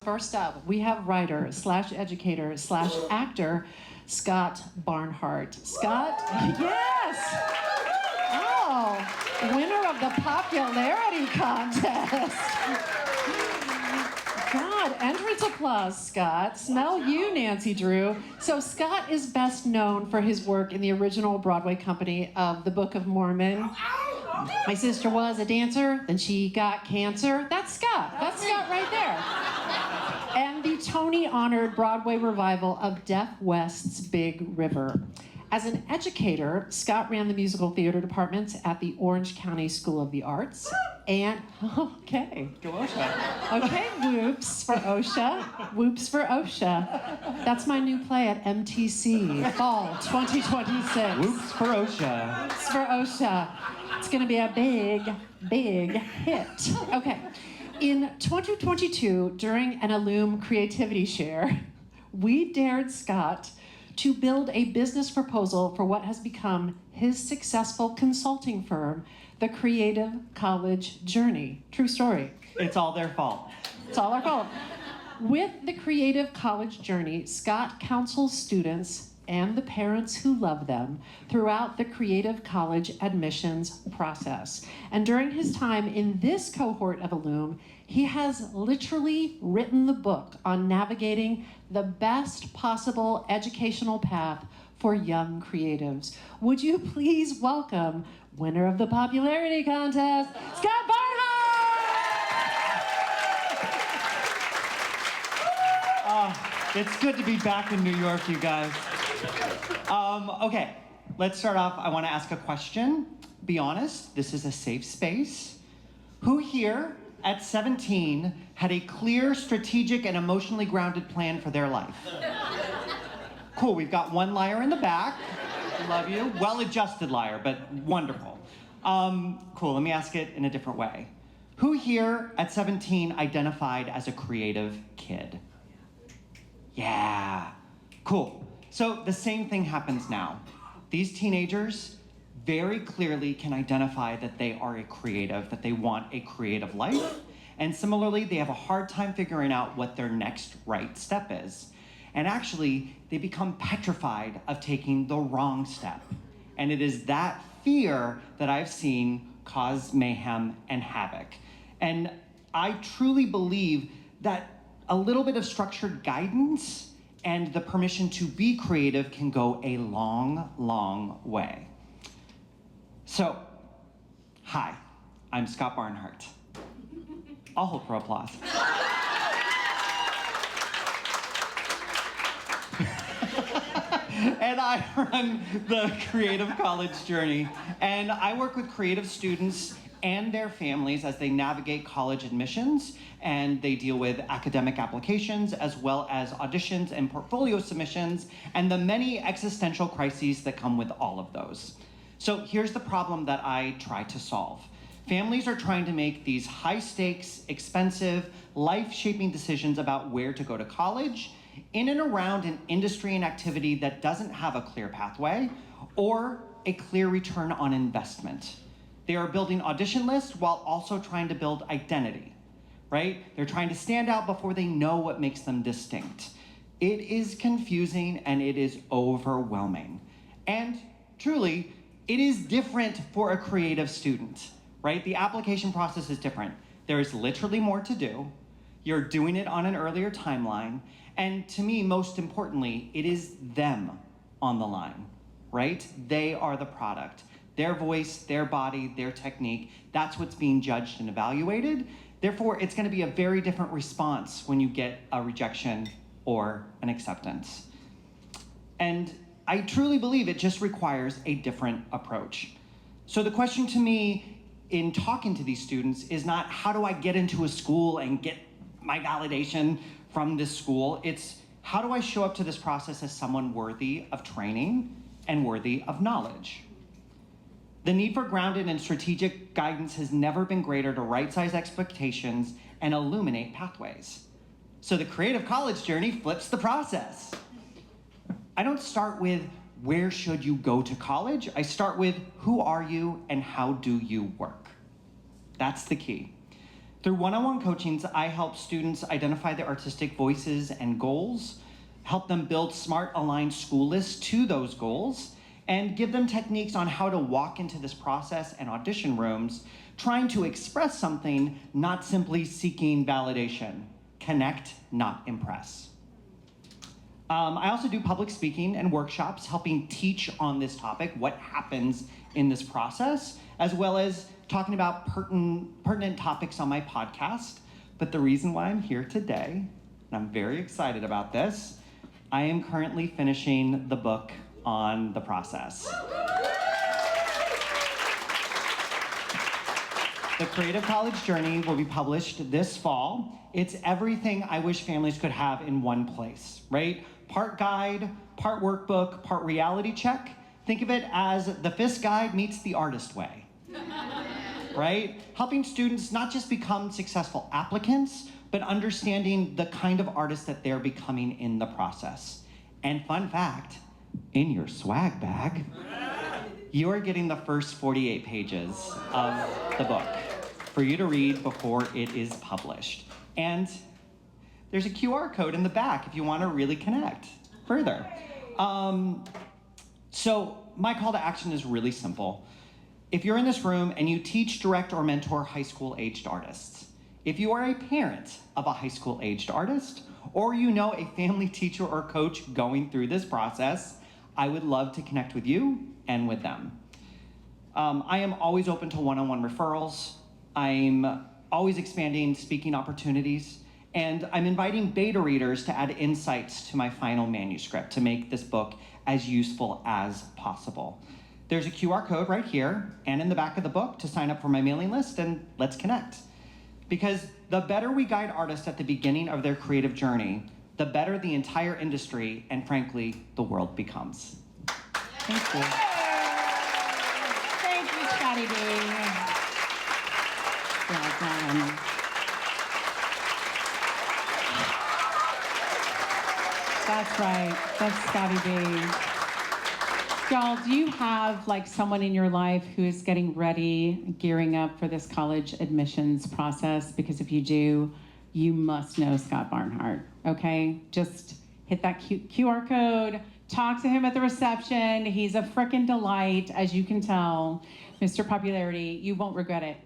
First up, we have writer slash educator slash actor, Scott Barnhardt. Scott, yes! Oh, winner of the popularity contest. God, entrance applause, Scott. Smell you, Nancy Drew. So Scott is best known for his work in the original Broadway company of The Book of Mormon. My sister was a dancer, then she got cancer. That's Scott. That's Scott right there. And the Tony-honored Broadway revival of Deaf West's Big River. As an educator, Scott ran the musical theater department at the Orange County School of the Arts. And, okay. Go OSHA. Okay, whoops for OSHA. Whoops for OSHA. That's my new play at MTC, fall 2026. Whoops for OSHA. Whoops for OSHA. It's gonna be a big, big hit. Okay. In 2022, during an Illume Creativity Share, we dared Scott to build a business proposal for what has become his successful consulting firm, the Creative College Journey. True story. It's all their fault. It's all our fault. With the Creative College Journey, Scott counsels students and the parents who love them throughout the Creative College admissions process. And during his time in this cohort of Illume, he has literally written the book on navigating the best possible educational path for young creatives. Would you please welcome winner of the popularity contest, Scott Barnhardt! It's good to be back in New York, you guys. Okay, let's start off. I want to ask a question. Be honest, this is a safe space. Who here at 17 had a clear, strategic, and emotionally grounded plan for their life? Cool, we've got one liar in the back. Love you. Well-adjusted liar, but wonderful. Cool, let me ask it in a different way. Who here at 17 identified as a creative kid? Yeah, cool. So the same thing happens now. These teenagers very clearly can identify that they are a creative, that they want a creative life. And similarly, they have a hard time figuring out what their next right step is. And actually, they become petrified of taking the wrong step. And it is that fear that I've seen cause mayhem and havoc. And I truly believe that a little bit of structured guidance and the permission to be creative can go a long, long way. So, hi, I'm Scott Barnhardt. I'll hold for applause. And I run the Creative College Journey, and I work with creative students and their families as they navigate college admissions, and they deal with academic applications as well as auditions and portfolio submissions and the many existential crises that come with all of those. So here's the problem that I try to solve. Families are trying to make these high-stakes, expensive, life-shaping decisions about where to go to college in and around an industry and activity that doesn't have a clear pathway or a clear return on investment. They are building audition lists while also trying to build identity, right? They're trying to stand out before they know what makes them distinct. It is confusing and it is overwhelming. And truly, it is different for a creative student, right? The application process is different. There is literally more to do. You're doing it on an earlier timeline. And to me, most importantly, it is them on the line, right? They are the product. Their voice, their body, their technique, that's what's being judged and evaluated. Therefore, it's going to be a very different response when you get a rejection or an acceptance. And I truly believe it just requires a different approach. So the question to me in talking to these students is not how do I get into a school and get my validation from this school? It's how do I show up to this process as someone worthy of training and worthy of knowledge? The need for grounded and strategic guidance has never been greater to right-size expectations and illuminate pathways. So the Creative College Journey flips the process. I don't start with where should you go to college? I start with who are you and how do you work? That's the key. Through one-on-one coachings, I help students identify their artistic voices and goals, help them build smart, aligned school lists to those goals, and give them techniques on how to walk into this process and audition rooms, trying to express something, not simply seeking validation. Connect, not impress. I also do public speaking and workshops, helping teach on this topic, what happens in this process, as well as talking about pertinent topics on my podcast. But the reason why I'm here today, and I'm very excited about this, I am currently finishing the book on the process. The Creative College Journey will be published this fall. It's everything I wish families could have in one place, right? Part guide, part workbook, part reality check. Think of it as the FIST guide meets the artist way, right? Helping students not just become successful applicants, but understanding the kind of artist that they're becoming in the process. And fun fact, in your swag bag, you are getting the first 48 pages of the book for you to read before it is published. And there's a QR code in the back if you want to really connect further. So my call to action is really simple. If you're in this room and you teach, direct, or mentor high school aged artists, if you are a parent of a high school aged artist, or you know a family teacher or coach going through this process, I would love to connect with you and with them. I am always open to one-on-one referrals. I'm always expanding speaking opportunities, and I'm inviting beta readers to add insights to my final manuscript to make this book as useful as possible. There's a QR code right here and in the back of the book to sign up for my mailing list, and let's connect. Because the better we guide artists at the beginning of their creative journey, the better the entire industry and, frankly, the world becomes. Thank you. Thank you, Scotty B. Well done. That's right. That's Scotty B. Y'all, do you have like someone in your life who is getting ready, gearing up for this college admissions process? Because if you do, you must know Scott Barnhardt, okay? Just hit that QR code, talk to him at the reception. He's a frickin' delight, as you can tell. Mr. Popularity, you won't regret it.